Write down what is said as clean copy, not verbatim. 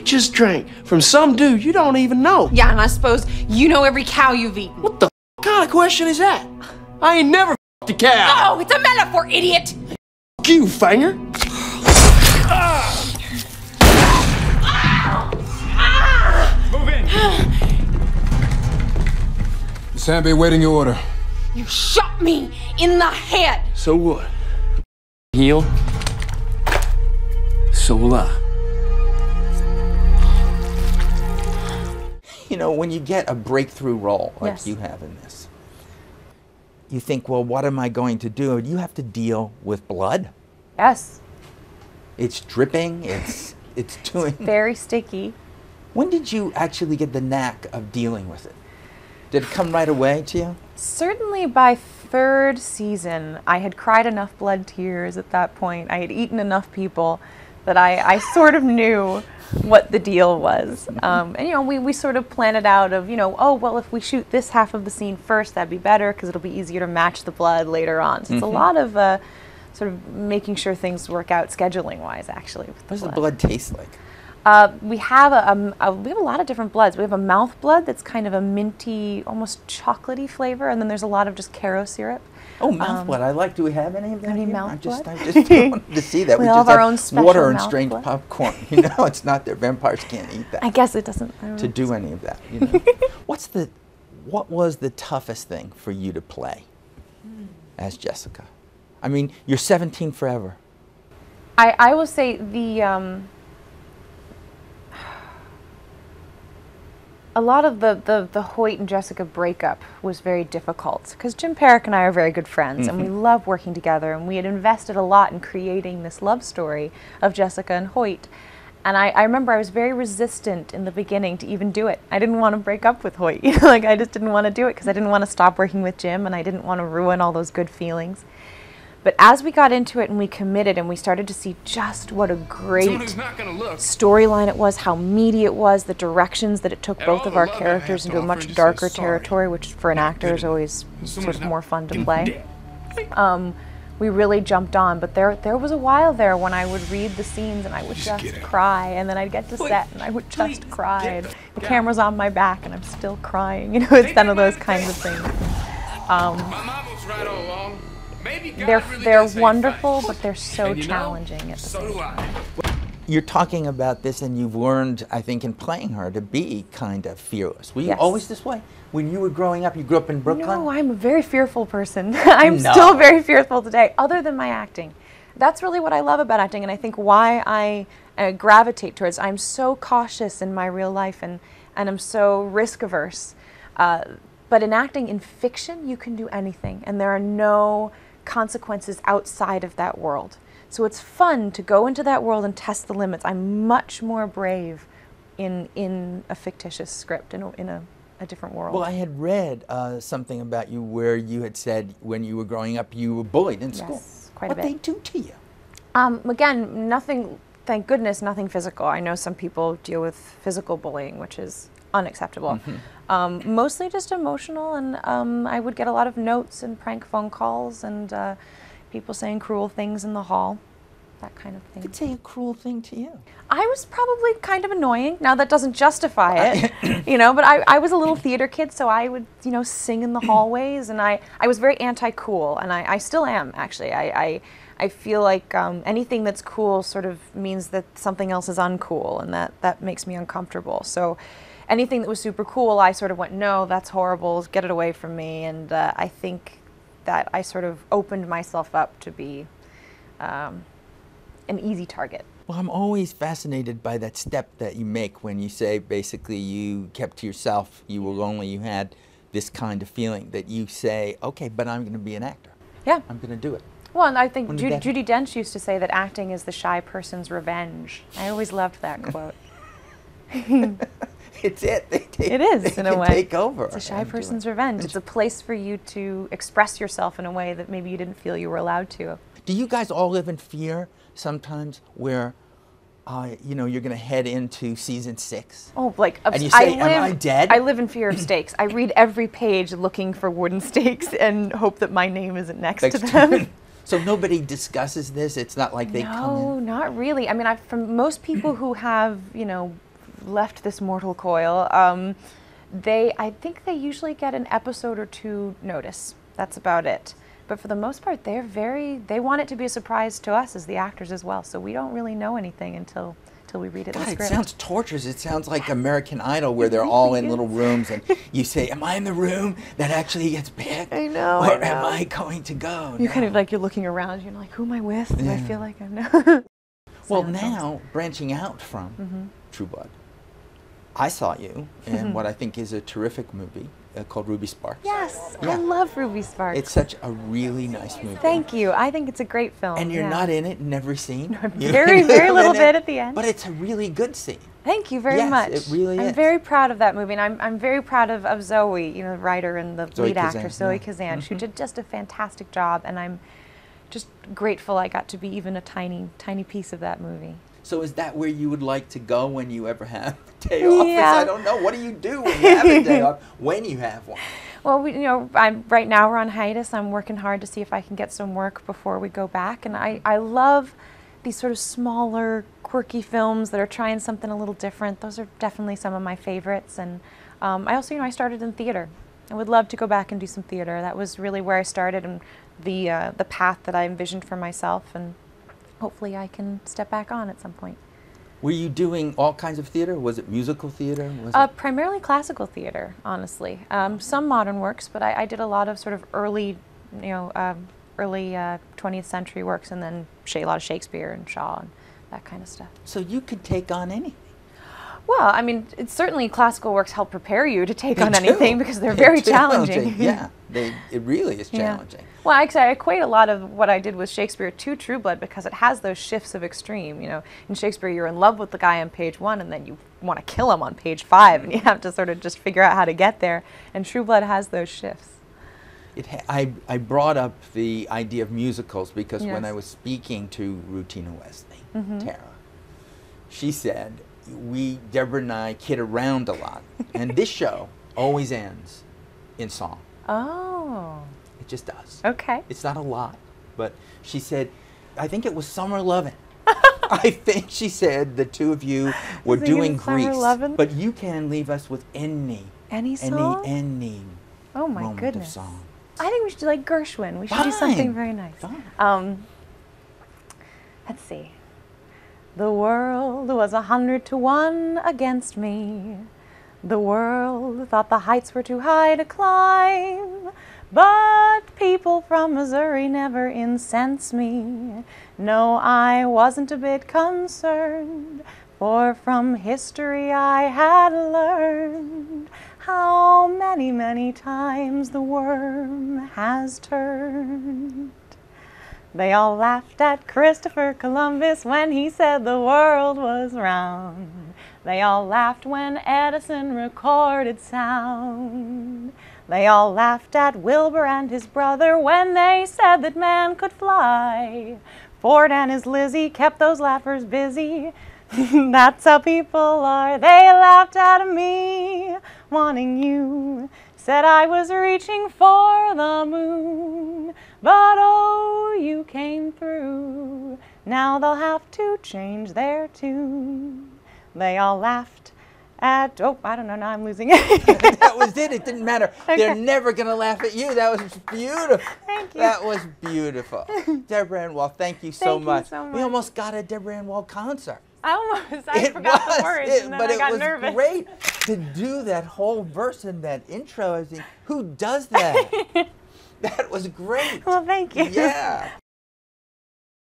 just drank from some dude you don't even know. Yeah, and I suppose you know every cow you've eaten. What the kind of question is that? I ain't never f***ed a cow. Oh, it's a metaphor, idiot! F*** you, Fanger. Move in. Sam, be waiting your order. You shot me in the head! So what? Heal? So will I. You know, when you get a breakthrough role like Yes. you have in this, you think, well, what am I going to do? You have to deal with blood. Yes. It's dripping, it's doing... Very sticky. When did you actually get the knack of dealing with it? Did it come right away to you? Certainly by third season, I had cried enough blood tears at that point. I had eaten enough people that I sort of knew what the deal was. And you know, we sort of planned it out of, you know, oh, well, if we shoot this half of the scene first, that'd be better because it'll be easier to match the blood later on. So it's a lot of sort of making sure things work out scheduling-wise, actually. What does the blood taste like? We have a lot of different bloods. We have a mouth blood that's kind of a minty, almost chocolatey flavor, and then there's a lot of just Caro syrup. Oh, mouth blood. I like. Do we have any of that? Any here? mouth I just blood? wanted to see that. We We all just have our have own special water and mouth strained blood. popcorn. You know, it's not that vampires can't eat that. I guess it doesn't. I don't To know. do any of that. You know. What was the toughest thing for you to play as Jessica? I mean, you're 17 forever. I will say the a lot of the Hoyt and Jessica breakup was very difficult because Jim Perrick and I are very good friends and we love working together, and we had invested a lot in creating this love story of Jessica and Hoyt. And I remember I was very resistant in the beginning to even do it. I didn't want to break up with Hoyt. You know, like I just didn't want to do it because I didn't want to stop working with Jim and I didn't want to ruin all those good feelings. But as we got into it and we committed and we started to see just what a great storyline it was, how meaty it was, the directions that it took both of our characters into a much darker territory, which for an actor is always sort of more fun to play. We really jumped on, but there was a while there when I would read the scenes and I would just cry, and then I'd get to set and I would just cry, and the camera's on my back and I'm still crying. You know, it's one of those kinds of things. They're wonderful, but they're so challenging at the same time. You're talking about this, and you've learned, I think, in playing her, to be kind of fearless. Were you always this way? When you were growing up, you grew up in Brooklyn? No, I'm a very fearful person. I'm still very fearful today, other than my acting. That's really what I love about acting, and I think why I gravitate towards. I'm so cautious in my real life, and I'm so risk-averse. But in acting, in fiction, you can do anything, and there are no consequences outside of that world. So it's fun to go into that world and test the limits. I'm much more brave in a fictitious script, in a different world. Well, I had read something about you where you had said when you were growing up you were bullied in school. Yes, quite a bit. What they do to you? Again, nothing, thank goodness, nothing physical. I know some people deal with physical bullying, which is unacceptable. Mostly just emotional, and I would get a lot of notes and prank phone calls and people saying cruel things in the hall, that kind of thing. Could say a cruel thing to you. I was probably kind of annoying. Now that doesn't justify it, you know, but I was a little theater kid, so I would, you know, sing in the hallways, and I was very anti-cool, and I still am, actually. I feel like anything that's cool sort of means that something else is uncool, and that makes me uncomfortable. So anything that was super cool, I sort of went, no, that's horrible, get it away from me. And I think that I sort of opened myself up to be an easy target. Well, I'm always fascinated by that step that you make when you say basically you kept to yourself, you were lonely, you had this kind of feeling that you say, okay, but I'm going to be an actor. Yeah. I'm going to do it. Well, and I think Judi Dench used to say that acting is the shy person's revenge. I always loved that quote. It's it. It is, in a way. Take over. It's a shy person's revenge. It's a place for you to express yourself in a way that maybe you didn't feel you were allowed to. Do you guys all live in fear sometimes where, you know, you're going to head into season 6? Oh, like, and you say, am I dead? I live in fear of stakes. I read every page looking for wooden stakes and hope that my name isn't next to them. So nobody discusses this? It's not like they come in? No, not really. I mean, from most people who have, you know, left this mortal coil, I think they usually get an episode or two notice. That's about it. But for the most part, they want it to be a surprise to us as the actors as well. So we don't really know anything until we read it in the God, script. it sounds torturous. It sounds like American Idol, where they're all in little rooms, and you say, "Am I in the room that actually gets picked? I know. Or am I going to go?" You kind of like, you're looking around, you're like, who am I with? And I feel like I'm not. Well, now, branching out from True Blood, I saw you in what I think is a terrific movie called Ruby Sparks. Yes, Yeah. I love Ruby Sparks. It's such a really nice movie. Thank you. I think it's a great film. And you're not in it in every scene. Very little bit at the end. But it's a really good scene. Thank you very Yes, much. it really is. I'm very proud of that movie, and I'm very proud of Zoe, you know, the writer and the Zoe lead actor, Kazan, Zoe yeah. Kazan. She did just a fantastic job, and I'm just grateful I got to be even a tiny piece of that movie. So is that where you would like to go when you ever have a day off? Yeah. I don't know. What do you do when you have a day off, when you have one? Well, you know, right now we're on hiatus. I'm working hard to see if I can get some work before we go back. And I love these sort of smaller, quirky films that are trying something a little different. Those are definitely some of my favorites. And I also, you know, I started in theater. I would love to go back and do some theater. That was really where I started and the path that I envisioned for myself. And hopefully I can step back on at some point. Were you doing all kinds of theater? Was it musical theater? Was it Primarily classical theater, honestly. Some modern works, but I did a lot of sort of early 20th century works, and then a lot of Shakespeare and Shaw and that kind of stuff. So you could take on anything. Well, I mean, it's certainly classical works help prepare you to take on They anything do. because they're They're very challenging. Yeah, it really is challenging. Yeah. Well, actually, I equate a lot of what I did with Shakespeare to True Blood because it has those shifts of extreme. You know, in Shakespeare, you're in love with the guy on page 1, and then you want to kill him on page 5, and you have to sort of just figure out how to get there. And True Blood has those shifts. I brought up the idea of musicals because when Yes. I was speaking to Rutina Wesley, Tara, she said, Deborah and I kid around a lot, and this show always ends in song. Oh. It just does. Okay. It's not a lot, but she said, I think it was Summer Lovin'. I think she said the two of you were Singing doing Summer Grease, Lovin'? but you can leave us with any song? any Oh my moment goodness. of song. I think we should do like Gershwin. We should do something very nice. Fine. Let's see. The world was 100 to 1 against me. The world thought the heights were too high to climb. But people from Missouri never incense me. No, I wasn't a bit concerned, for from history I had learned how many, many times the worm has turned. They all laughed at Christopher Columbus when he said the world was round. They all laughed when Edison recorded sound. They all laughed at Wilbur and his brother when they said that man could fly. Ford and his Lizzie kept those laughers busy. That's how people are. They laughed at me, wanting you. Said I was reaching for the moon. But oh, you came through. Now they'll have to change their tune. They all laughed at, oh, I don't know, now I'm losing it. That was it. It didn't matter. Okay. They're never going to laugh at you. That was beautiful. Thank you. That was beautiful. Deborah Ann Woll, thank you so Thank you much. so We much. almost got a Deborah Ann Woll concert. I It forgot was, the words and then but I got it was nervous. great to do that whole verse and that intro. I was thinking, who does that? That was great. Well, thank you. Yeah.